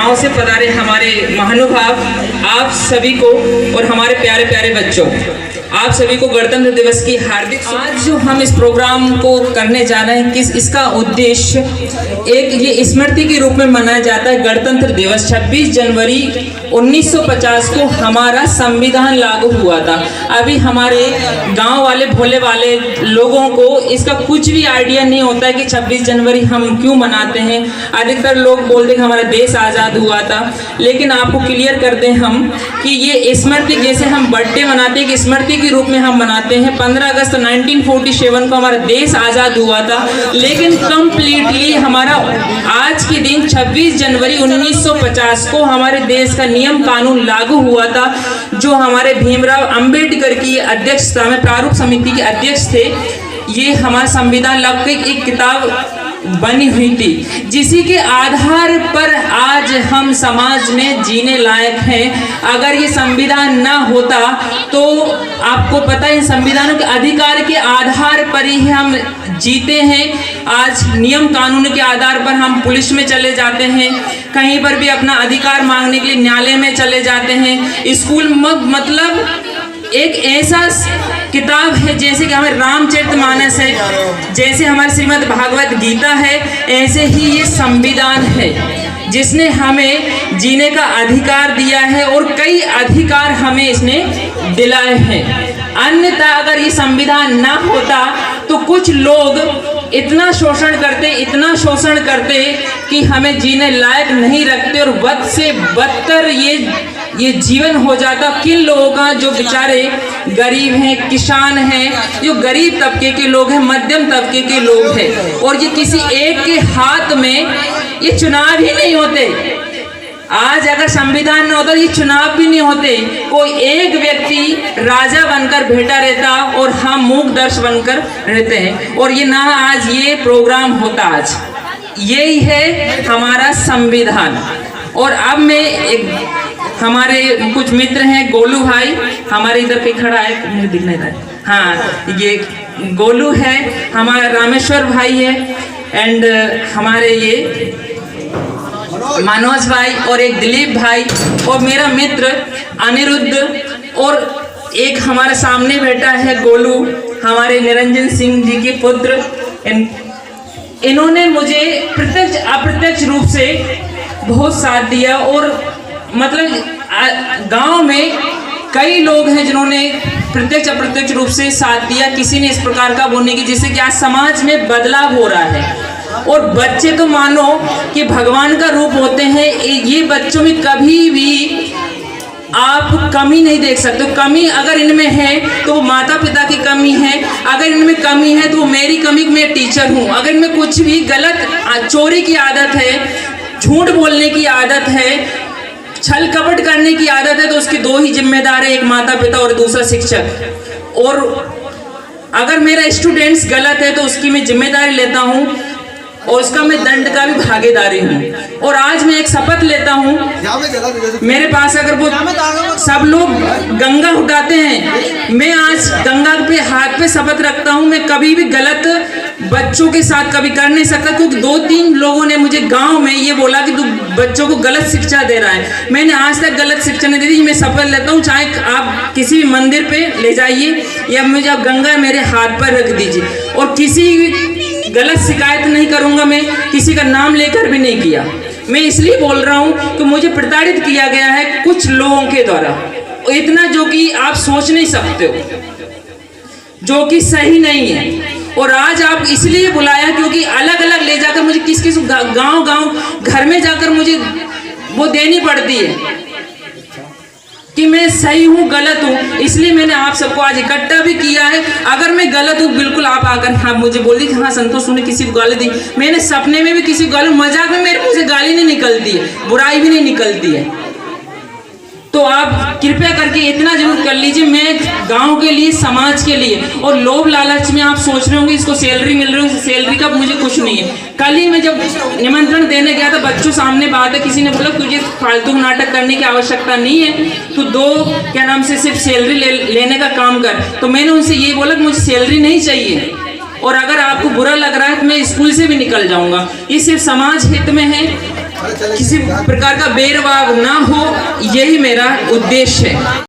गांव से पधारे हमारे महानुभाव, आप सभी को और हमारे प्यारे प्यारे बच्चों, आप सभी को गणतंत्र दिवस की हार्दिक। आज जो हम इस प्रोग्राम को करने जा रहे हैं, इसका उद्देश्य एक ये स्मृति के रूप में मनाया जाता है। गणतंत्र दिवस 26 जनवरी 1950 को हमारा संविधान लागू हुआ था। अभी हमारे गांव वाले भोले वाले लोगों को इसका कुछ भी आइडिया नहीं होता है कि 26 जनवरी हम क्यों मनाते हैं। अधिकतर लोग बोलते हैं कि हमारा देश आज़ाद हुआ था, लेकिन आपको क्लियर कर दें हम कि ये स्मृति, जैसे हम बर्थडे मनाते हैं कि स्मृति के रूप में हम मनाते हैं। 15 अगस्त 1947 को हमारा देश आज़ाद हुआ था, लेकिन कम्प्लीटली हमारा आज के दिन 26 जनवरी 1950 को हमारे देश का नियम कानून लागू हुआ था, जो हमारे भीमराव अंबेडकर की अध्यक्षता में प्रारूप समिति के अध्यक्ष थे। ये हमारा संविधान लागू की एक किताब बनी हुई थी, जिसी के आधार पर आज हम समाज में जीने लायक हैं। अगर ये संविधान ना होता तो आपको पता है संविधानों के अधिकार के आधार पर ही हम जीते हैं। आज नियम कानून के आधार पर हम पुलिस में चले जाते हैं, कहीं पर भी अपना अधिकार मांगने के लिए न्यायालय में चले जाते हैं। स्कूल मतलब एक ऐसा किताब है, जैसे कि हमारे रामचरितमानस है, जैसे हमारे श्रीमद् भागवत गीता है, ऐसे ही ये संविधान है जिसने हमें जीने का अधिकार दिया है और कई अधिकार हमें इसने दिलाए हैं। अन्यथा अगर ये संविधान ना होता तो कुछ लोग इतना शोषण करते कि हमें जीने लायक नहीं रखते और बद से बदतर ये जीवन हो जाता। किन लोगों का, जो बेचारे गरीब हैं, किसान हैं, जो गरीब तबके के लोग हैं, मध्यम तबके के लोग हैं, और ये किसी एक के हाथ में ये चुनाव ही नहीं होते। आज अगर संविधान न होता, ये चुनाव भी नहीं होते। कोई एक व्यक्ति राजा बनकर बैठा रहता और हम मूकदर्श बनकर रहते हैं, और ये ना आज ये प्रोग्राम होता। आज यही है हमारा संविधान। और अब मैं हमारे कुछ मित्र हैं, गोलू भाई हमारे इधर पे खड़ा है, मुझे दिख नहीं रहा है, हाँ ये गोलू है, हमारा रामेश्वर भाई है, एंड हमारे ये मनोज भाई, और एक दिलीप भाई, और मेरा मित्र अनिरुद्ध, और एक हमारे सामने बैठा है गोलू, हमारे निरंजन सिंह जी के पुत्र। इन्होंने मुझे प्रत्यक्ष अप्रत्यक्ष रूप से बहुत साथ दिया, और मतलब गांव में कई लोग हैं जिन्होंने प्रत्यक्ष अप्रत्यक्ष रूप से साथ दिया। किसी ने इस प्रकार का बोलने की, जिससे कि आज समाज में बदलाव हो रहा है। और बच्चे तो मानो कि भगवान का रूप होते हैं, ये बच्चों में कभी भी आप कमी नहीं देख सकते। कमी अगर इनमें है तो वो माता पिता की कमी है, अगर इनमें कमी है तो वो मेरी कमी, मैं टीचर हूँ। अगर इनमें कुछ भी गलत, चोरी की आदत है, झूठ बोलने की आदत है, छल कपट करने की आदत है, तो उसके दो ही जिम्मेदार है, एक माता पिता और दूसरा शिक्षक। और अगर मेरा स्टूडेंट्स गलत है तो उसकी मैं जिम्मेदारी लेता हूँ और उसका मैं दंड का भी भागीदारी हूँ। और आज मैं एक शपथ लेता हूँ, मेरे पास अगर वो सब लोग गंगा उठाते हैं, मैं आज गंगा पे हाथ पे शपथ रखता हूँ, मैं कभी भी गलत बच्चों के साथ कभी कर नहीं सकता। क्योंकि 2-3 लोगों ने मुझे गांव में ये बोला कि तू बच्चों को गलत शिक्षा दे रहा है। मैंने आज तक गलत शिक्षा नहीं दी। मैं शपथ लेता हूँ, चाहे आप किसी भी मंदिर पे ले जाइए या मुझे आप गंगा मेरे हाथ पर रख दीजिए, और किसी गलत शिकायत नहीं करूंगा। मैं किसी का नाम लेकर भी नहीं किया। मैं इसलिए बोल रहा हूं कि मुझे प्रताड़ित किया गया है कुछ लोगों के द्वारा, इतना जो कि आप सोच नहीं सकते हो, जो कि सही नहीं है। और आज आप इसलिए बुलाया क्योंकि अलग अलग ले जाकर मुझे किस किस गांव घर में जाकर मुझे वो देनी पड़ती है कि मैं सही हूँ गलत हूँ। इसलिए मैंने आप सबको आज इकट्ठा भी किया है। अगर मैं गलत हूँ, बिल्कुल आप आकर हाँ मुझे बोल दी कि हाँ संतोष तूने किसी को गाली दी। मैंने सपने में भी किसी को गाली, मजाक में मेरे मुंह से गाली नहीं निकलती है, बुराई भी नहीं निकलती है। तो आप कृपया करके इतना जरूर कर लीजिए, मैं गांव के लिए, समाज के लिए। और लोभ लालच में आप सोच रहे होंगे इसको सैलरी मिल रही है, सैलरी का मुझे कुछ नहीं है। कल ही मैं जब निमंत्रण देने गया था, बच्चों सामने बात है, किसी ने बोला तुझे फालतू नाटक करने की आवश्यकता नहीं है, तू 2 सिर्फ सैलरी लेने का काम कर। तो मैंने उनसे ये बोला कि मुझे सैलरी नहीं चाहिए, और अगर आपको बुरा लग रहा है तो मैं स्कूल से भी निकल जाऊंगा। ये सिर्फ समाज हित में है। किसी प्रकार का भेदभाव ना हो, यही मेरा उद्देश्य है।